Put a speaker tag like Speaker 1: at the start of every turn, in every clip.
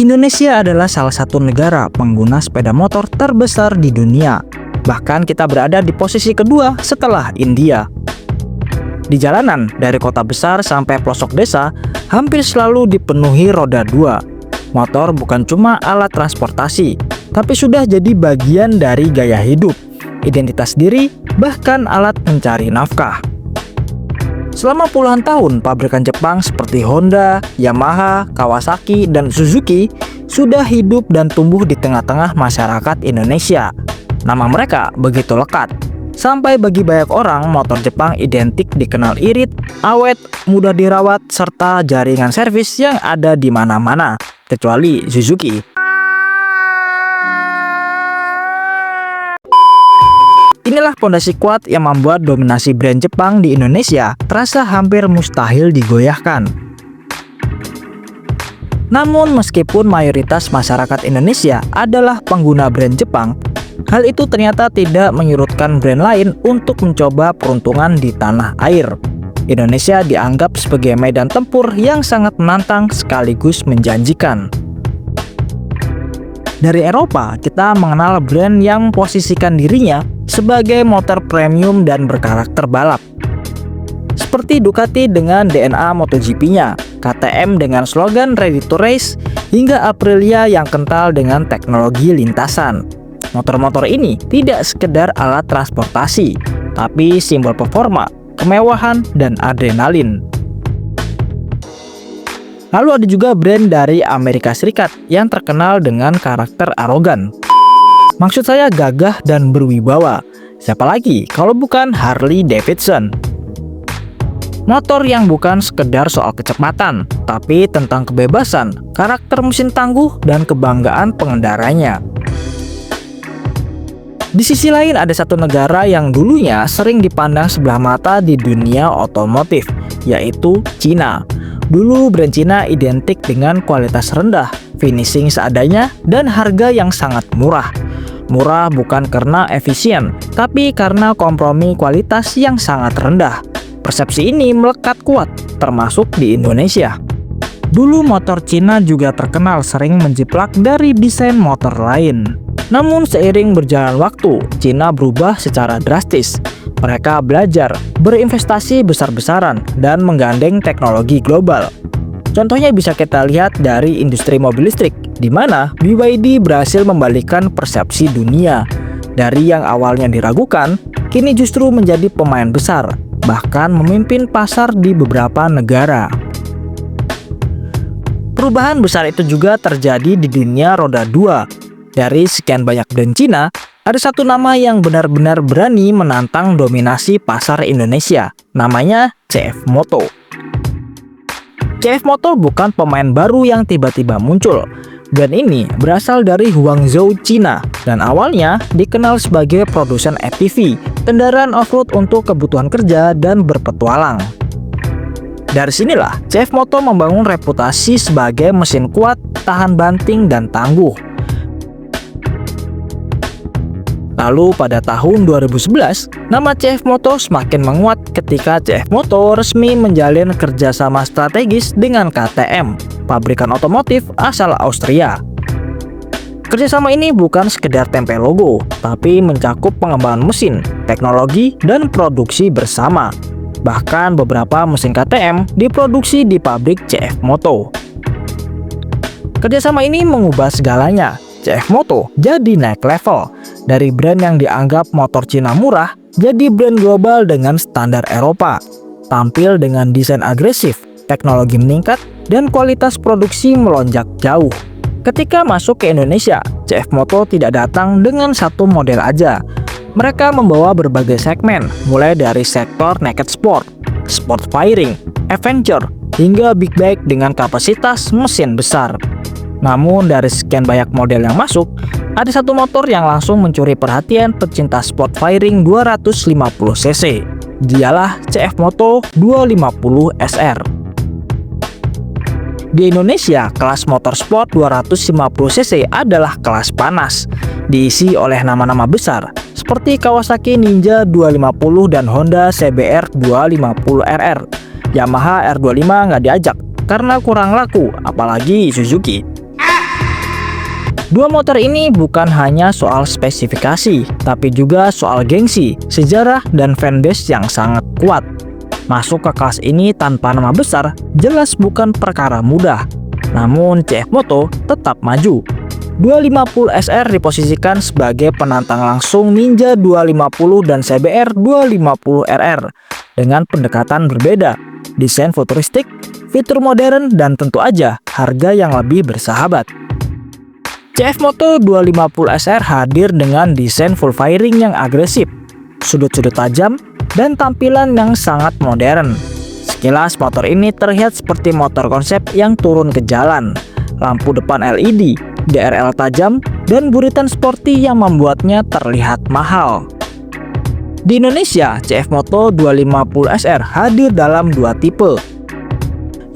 Speaker 1: Indonesia adalah salah satu negara pengguna sepeda motor terbesar di dunia. Bahkan kita berada di posisi kedua setelah India. Di jalanan, dari kota besar sampai pelosok desa, hampir selalu dipenuhi roda dua. Motor bukan cuma alat transportasi, tapi sudah jadi bagian dari gaya hidup, identitas diri, bahkan alat mencari nafkah. Selama puluhan tahun, pabrikan Jepang seperti Honda, Yamaha, Kawasaki, dan Suzuki sudah hidup dan tumbuh di tengah-tengah masyarakat Indonesia. Nama mereka begitu lekat, sampai bagi banyak orang motor Jepang identik dikenal irit, awet, mudah dirawat, serta jaringan servis yang ada di mana-mana, kecuali Suzuki. Inilah pondasi kuat yang membuat dominasi brand Jepang di Indonesia terasa hampir mustahil digoyahkan. Namun meskipun mayoritas masyarakat Indonesia adalah pengguna brand Jepang, hal itu ternyata tidak menyurutkan brand lain untuk mencoba peruntungan di tanah air. Indonesia dianggap sebagai medan tempur yang sangat menantang sekaligus menjanjikan. Dari Eropa, kita mengenal brand yang memposisikan dirinya sebagai motor premium dan berkarakter balap. Seperti Ducati dengan DNA MotoGP-nya, KTM dengan slogan Ready to Race, hingga Aprilia yang kental dengan teknologi lintasan. Motor-motor ini tidak sekedar alat transportasi, tapi simbol performa, kemewahan, dan adrenalin. Lalu ada juga brand dari Amerika Serikat yang terkenal dengan karakter arogan. Maksud saya gagah dan berwibawa. Siapa lagi kalau bukan Harley Davidson? Motor yang bukan sekedar soal kecepatan, tapi tentang kebebasan, karakter mesin tangguh, dan kebanggaan pengendaranya. Di sisi lain ada satu negara yang dulunya sering dipandang sebelah mata di dunia otomotif, yaitu Cina. Dulu brand Cina identik dengan kualitas rendah, finishing seadanya, dan harga yang sangat murah. Murah bukan karena efisien, tapi karena kompromi kualitas yang sangat rendah. Persepsi ini melekat kuat, termasuk di Indonesia. Dulu motor Cina juga terkenal sering menjiplak dari desain motor lain. Namun seiring berjalan waktu, Cina berubah secara drastis. Mereka belajar, berinvestasi besar-besaran, dan menggandeng teknologi global. Contohnya bisa kita lihat dari industri mobil listrik, di mana BYD berhasil membalikkan persepsi dunia. Dari yang awalnya diragukan, kini justru menjadi pemain besar, bahkan memimpin pasar di beberapa negara. Perubahan besar itu juga terjadi di dunia roda 2. Dari sekian banyak brand Cina, ada satu nama yang benar-benar berani menantang dominasi pasar Indonesia. Namanya CF Moto. CF Moto bukan pemain baru yang tiba-tiba muncul. Brand ini berasal dari Guangzhou, Cina, dan awalnya dikenal sebagai produsen ATV, kendaraan off-road untuk kebutuhan kerja dan berpetualang. Dari sinilah CF Moto membangun reputasi sebagai mesin kuat, tahan banting, dan tangguh. Lalu pada tahun 2011, nama CF Moto semakin menguat ketika CF Moto resmi menjalin kerjasama strategis dengan KTM, pabrikan otomotif asal Austria. Kerjasama ini bukan sekedar tempel logo, tapi mencakup pengembangan mesin, teknologi, dan produksi bersama. Bahkan beberapa mesin KTM diproduksi di pabrik CF Moto. Kerjasama ini mengubah segalanya. CF Moto jadi naik level. Dari brand yang dianggap motor Cina murah, jadi brand global dengan standar Eropa. Tampil dengan desain agresif, teknologi meningkat, dan kualitas produksi melonjak jauh. Ketika masuk ke Indonesia, CF Moto tidak datang dengan satu model aja. Mereka membawa berbagai segmen, mulai dari sektor naked sport, sport firing, adventure, hingga big bike dengan kapasitas mesin besar. Namun dari sekian banyak model yang masuk, ada satu motor yang langsung mencuri perhatian pecinta sport firing 250cc. Dialah CF Moto 250 SR. Di Indonesia, kelas motorsport 250cc adalah kelas panas, diisi oleh nama-nama besar seperti Kawasaki Ninja 250 dan Honda CBR 250RR. Yamaha R25 nggak diajak karena kurang laku, apalagi Suzuki. Dua motor ini bukan hanya soal spesifikasi, tapi juga soal gengsi, sejarah, dan fanbase yang sangat kuat. Masuk ke kelas ini tanpa nama besar jelas bukan perkara mudah. Namun CF Moto tetap maju. 250 SR diposisikan sebagai penantang langsung Ninja 250 dan CBR 250RR dengan pendekatan berbeda, desain futuristik, fitur modern, dan tentu aja harga yang lebih bersahabat. CF Moto 250 SR hadir dengan desain full fairing yang agresif, sudut-sudut tajam, dan tampilan yang sangat modern. Sekilas motor ini terlihat seperti motor konsep yang turun ke jalan. Lampu depan LED, DRL tajam, dan buritan sporty yang membuatnya terlihat mahal. Di Indonesia, CF Moto 250 SR hadir dalam dua tipe,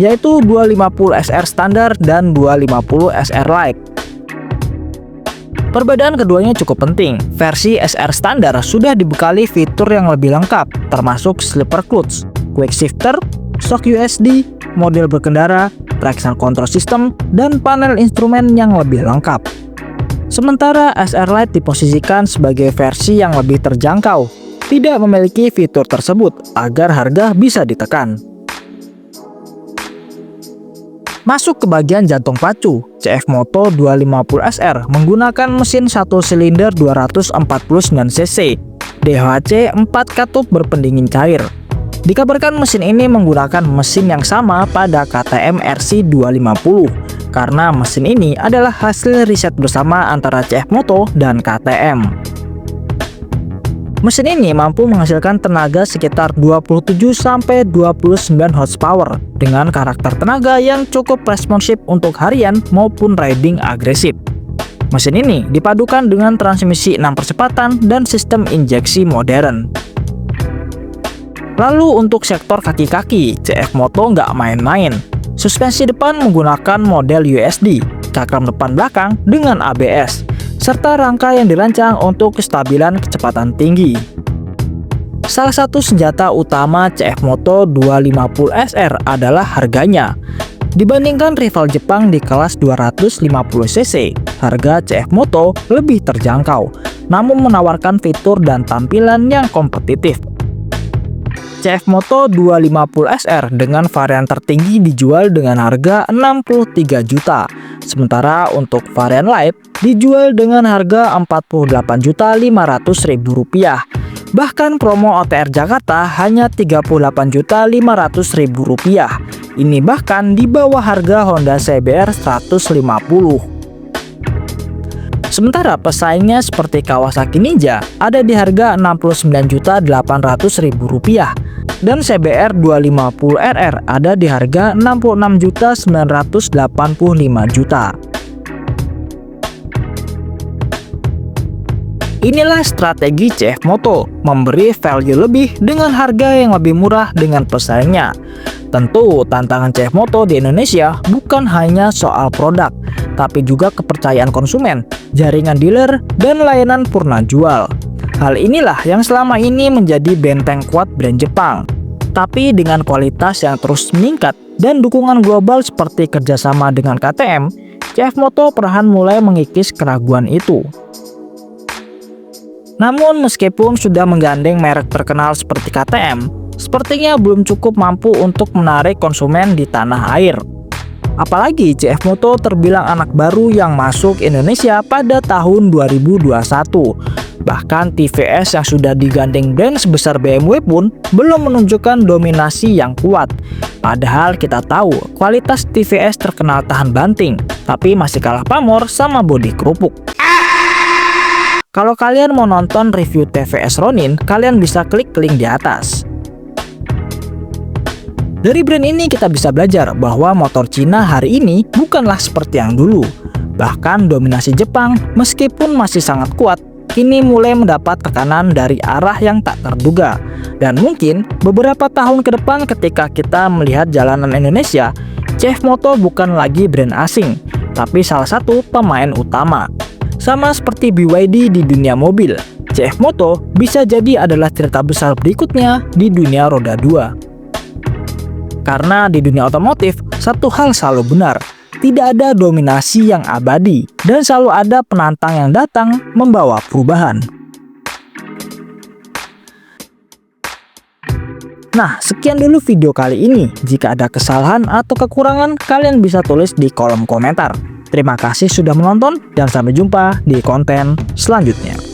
Speaker 1: yaitu 250 SR standar dan 250 SR Lite. Perbedaan keduanya cukup penting. Versi SR standar sudah dibekali fitur yang lebih lengkap, termasuk slipper clutch, quick shifter, shock USD, model berkendara, traction control system, dan panel instrumen yang lebih lengkap. Sementara SR Lite diposisikan sebagai versi yang lebih terjangkau, tidak memiliki fitur tersebut agar harga bisa ditekan. Masuk ke bagian jantung pacu, CF Moto 250 SR menggunakan mesin 1 silinder 249cc, DHC 4 katup berpendingin cair. Dikabarkan mesin ini menggunakan mesin yang sama pada KTM RC 250, karena mesin ini adalah hasil riset bersama antara CF Moto dan KTM. Mesin ini mampu menghasilkan tenaga sekitar 27-29 horsepower dengan karakter tenaga yang cukup responsif untuk harian maupun riding agresif. Mesin ini dipadukan dengan transmisi 6 percepatan dan sistem injeksi modern. Lalu untuk sektor kaki-kaki, CF Moto nggak main-main. Suspensi depan menggunakan model USD, cakram depan belakang dengan ABS, serta rangka yang dirancang untuk kestabilan kecepatan tinggi. Salah satu senjata utama CF Moto 250 SR adalah harganya. Dibandingkan rival Jepang di kelas 250cc, harga CF Moto lebih terjangkau, namun menawarkan fitur dan tampilan yang kompetitif. CF Moto 250 SR dengan varian tertinggi dijual dengan harga 63 juta. Sementara untuk varian Lite dijual dengan harga Rp48.500.000. Bahkan promo OTR Jakarta hanya Rp38.500.000. Ini bahkan di bawah harga Honda CBR 150. Sementara pesaingnya seperti Kawasaki Ninja ada di harga Rp69.800.000 dan CBR 250RR ada di harga Rp66.985. Inilah strategi CF Moto, memberi value lebih dengan harga yang lebih murah dengan pesaingnya. Tentu tantangan CF Moto di Indonesia bukan hanya soal produk, tapi juga kepercayaan konsumen, jaringan dealer, dan layanan purna jual. Hal inilah yang selama ini menjadi benteng kuat brand Jepang. Tapi dengan kualitas yang terus meningkat dan dukungan global seperti kerjasama dengan KTM, CF Moto perlahan mulai mengikis keraguan itu. Namun meskipun sudah menggandeng merek terkenal seperti KTM, sepertinya belum cukup mampu untuk menarik konsumen di tanah air. Apalagi CF Moto terbilang anak baru yang masuk Indonesia pada tahun 2021. Bahkan TVS yang sudah digandeng brand sebesar BMW pun belum menunjukkan dominasi yang kuat. Padahal kita tahu kualitas TVS terkenal tahan banting, tapi masih kalah pamor sama bodi kerupuk. Kalau kalian mau nonton review TVS Ronin, kalian bisa klik link di atas. Dari brand ini kita bisa belajar bahwa motor Cina hari ini bukanlah seperti yang dulu. Bahkan dominasi Jepang meskipun masih sangat kuat, kini mulai mendapat tekanan dari arah yang tak terduga. Dan mungkin beberapa tahun ke depan ketika kita melihat jalanan Indonesia, CF Moto bukan lagi brand asing, tapi salah satu pemain utama. Sama seperti BYD di dunia mobil, CF Moto bisa jadi adalah cerita besar berikutnya di dunia roda 2. Karena di dunia otomotif, satu hal selalu benar, tidak ada dominasi yang abadi dan selalu ada penantang yang datang membawa perubahan. Nah, sekian dulu video kali ini. Jika ada kesalahan atau kekurangan, kalian bisa tulis di kolom komentar. Terima kasih sudah menonton dan sampai jumpa di konten selanjutnya.